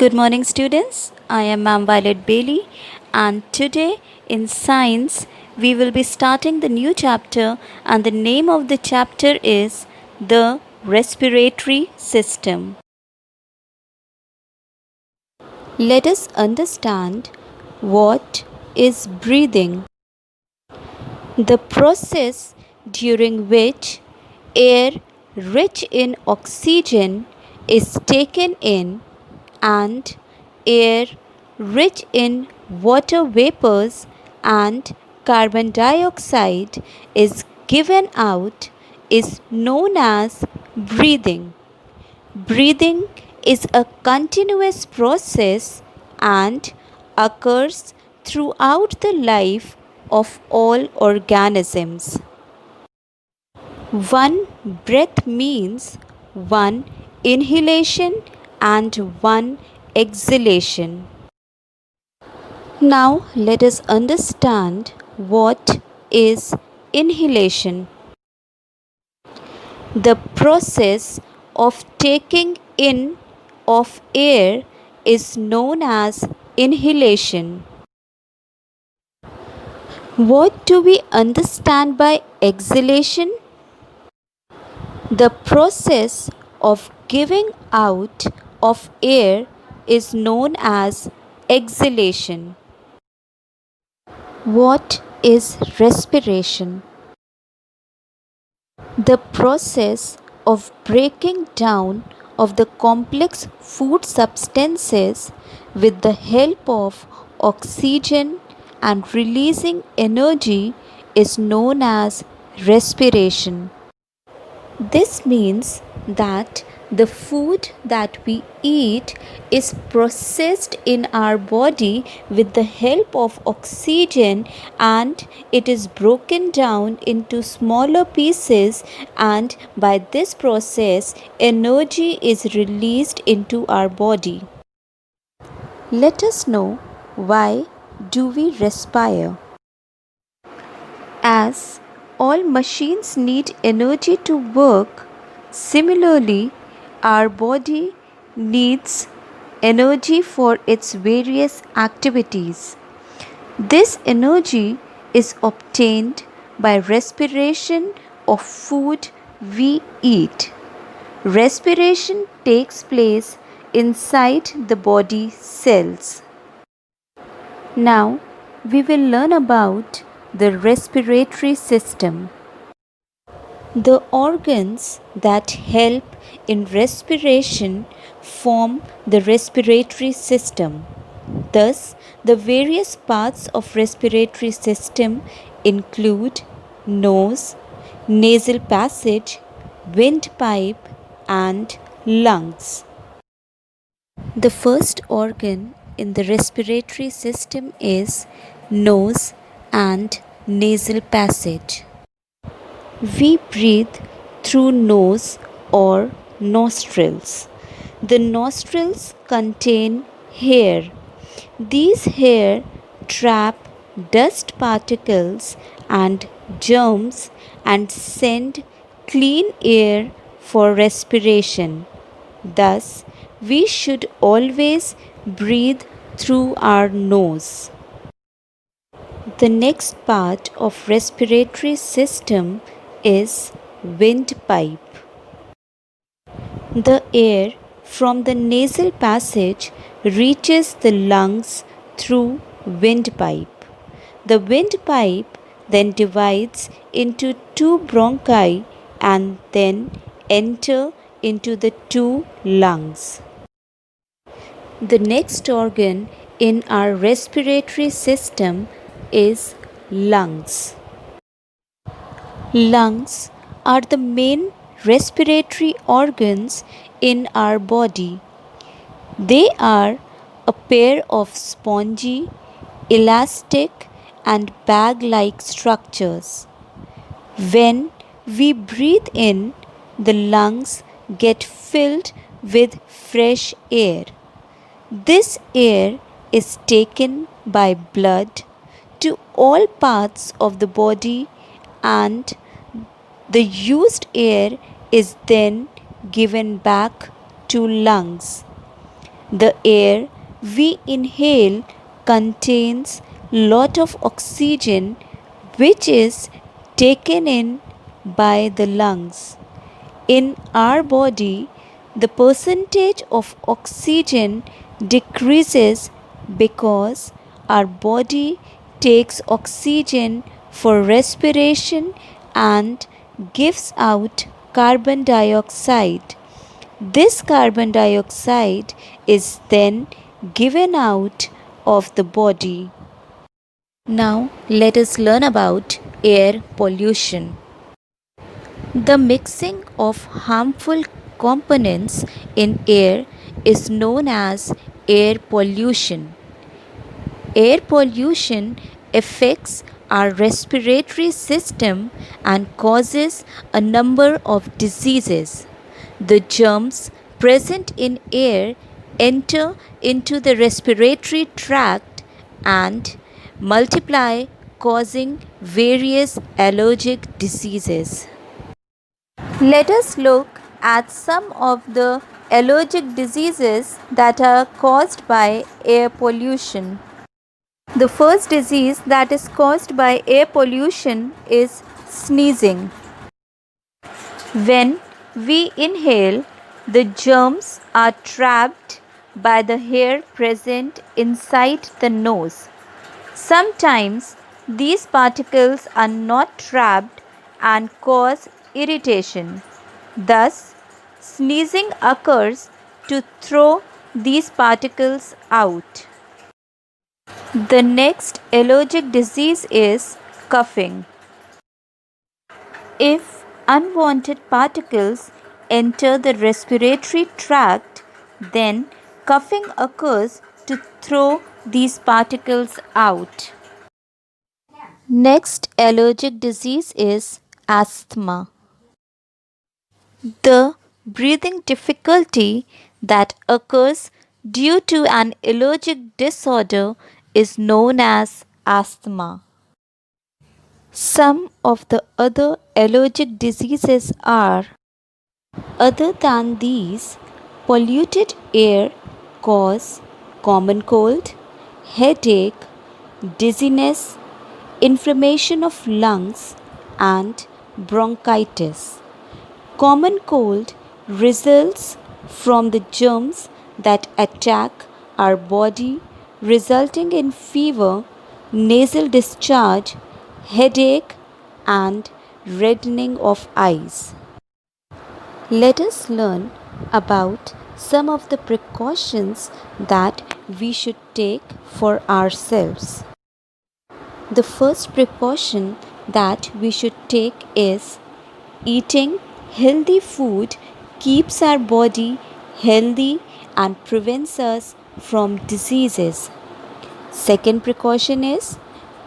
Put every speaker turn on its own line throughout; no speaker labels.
Good morning, students. I am Ma'am Violet Bailey, and today in science we will be starting the new chapter, and the name of the chapter is the respiratory system. Let us understand what is breathing. The process during which air rich in oxygen is taken in and air rich in water vapors and carbon dioxide is given out is known as breathing. Breathing is a continuous process and occurs throughout the life of all organisms. One breath means one inhalation and one exhalation. Now let us understand what is inhalation. The process of taking in of air is known as inhalation. What do we understand by exhalation? The process of giving out of air is known as exhalation. What is respiration? The process of breaking down of the complex food substances with the help of oxygen and releasing energy is known as respiration. This means that the food that we eat is processed in our body with the help of oxygen, and it is broken down into smaller pieces, and by this process energy is released into our body. Let us know, why do we respire? As all machines need energy to work, similarly, our body needs energy for its various activities. This energy is obtained by respiration of food we eat. Respiration takes place inside the body cells. Now, we will learn about the respiratory system. The organs that help in respiration form the respiratory system. Thus, the various parts of respiratory system include nose, nasal passage, windpipe, and lungs. The first organ in the respiratory system is nose and nasal passage. We breathe through nose or nostrils. The nostrils contain hair. These hair trap dust particles and germs and send clean air for respiration. Thus, we should always breathe through our nose. The next part of respiratory system is windpipe. The air from the nasal passage reaches the lungs through windpipe. The windpipe then divides into two bronchi and then enter into the two lungs. The next organ in our respiratory system is lungs. Lungs are the main respiratory organs in our body. They are a pair of spongy, elastic, and bag like structures. When we breathe in, the lungs get filled with fresh air. This air is taken by blood to all parts of the body, and the used air is then given back to lungs. The air we inhale contains lot of oxygen which is taken in by the lungs. In our body, the percentage of oxygen decreases because our body takes oxygen for respiration and gives out carbon dioxide. This carbon dioxide is then given out of the body. Now, let us learn about air pollution. The mixing of harmful components in air is known as air pollution. Air pollution affects our respiratory system and causes a number of diseases. The germs present in air enter into the respiratory tract and multiply, causing various allergic diseases. Let us look at some of the allergic diseases that are caused by air pollution. The first disease that is caused by air pollution is sneezing. When we inhale, the germs are trapped by the hair present inside the nose. Sometimes these particles are not trapped and cause irritation. Thus, sneezing occurs to throw these particles out. The next allergic disease is coughing. If unwanted particles enter the respiratory tract, then coughing occurs to throw these particles out. Next allergic disease is asthma. The breathing difficulty that occurs due to an allergic disorder is known as asthma. Some of the other allergic diseases are, other than these, polluted air cause common cold, headache, dizziness, inflammation of lungs, and bronchitis. Common cold results from the germs that attack our body, resulting in fever, nasal discharge, headache, and reddening of eyes. Let us learn about some of the precautions that we should take for ourselves. The first precaution that we should take is eating healthy food keeps our body healthy and prevents us from diseases. Second precaution is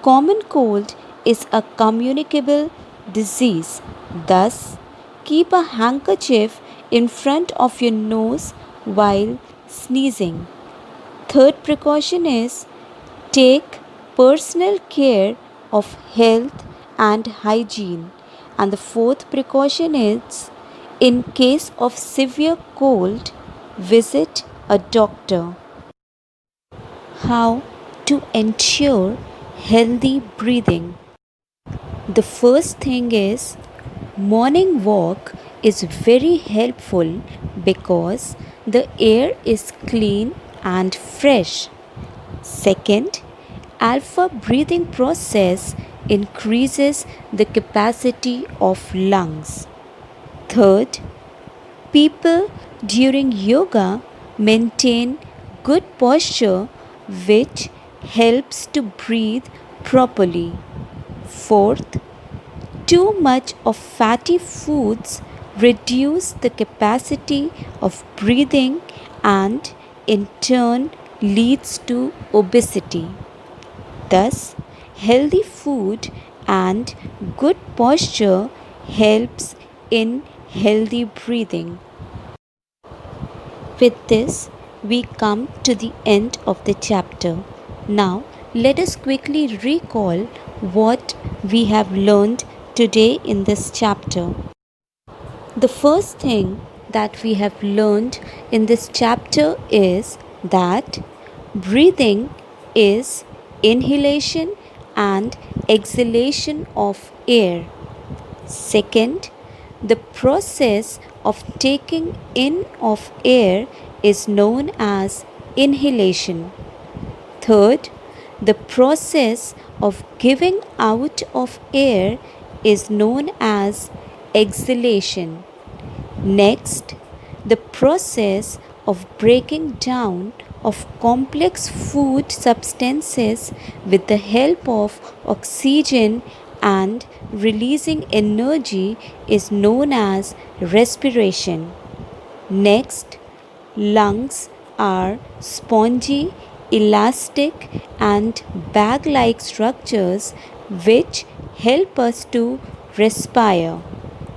common cold is a communicable disease. Thus, keep a handkerchief in front of your nose while sneezing. Third precaution is take personal care of health and hygiene. And the fourth precaution is in case of severe cold, visit a doctor. How to ensure healthy breathing? The first thing is morning walk is very helpful because the air is clean and fresh. Second, alpha breathing process increases the capacity of lungs. Third, people during yoga maintain good posture which helps to breathe properly. Fourth, too much of fatty foods reduce the capacity of breathing and in turn leads to obesity. Thus, healthy food and good posture helps in healthy breathing. With this, we come to the end of the chapter. Now, let us quickly recall what we have learned today in this chapter. The first thing that we have learned in this chapter is that breathing is inhalation and exhalation of air. Second, the process of taking in of air is known as inhalation. Third, the process of giving out of air is known as exhalation. Next, the process of breaking down of complex food substances with the help of oxygen and releasing energy is known as respiration. Next, lungs are spongy, elastic, and bag like structures which help us to respire.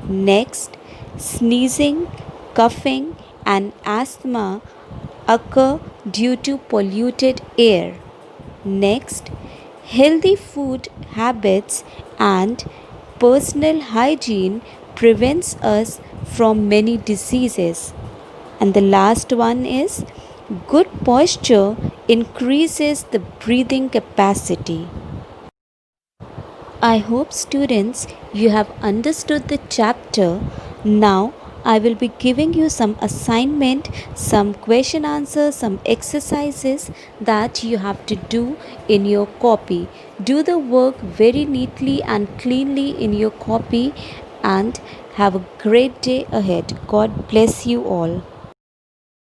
Next, sneezing, coughing, and asthma occur due to polluted air. Next, healthy food habits and personal hygiene prevents us from many diseases. And the last one is good posture increases the breathing capacity. I hope students you have understood the chapter. Now I will be giving you some assignment, some question answers, some exercises that you have to do in your copy. Do the work very neatly and cleanly in your copy and have a great day ahead. God bless you all.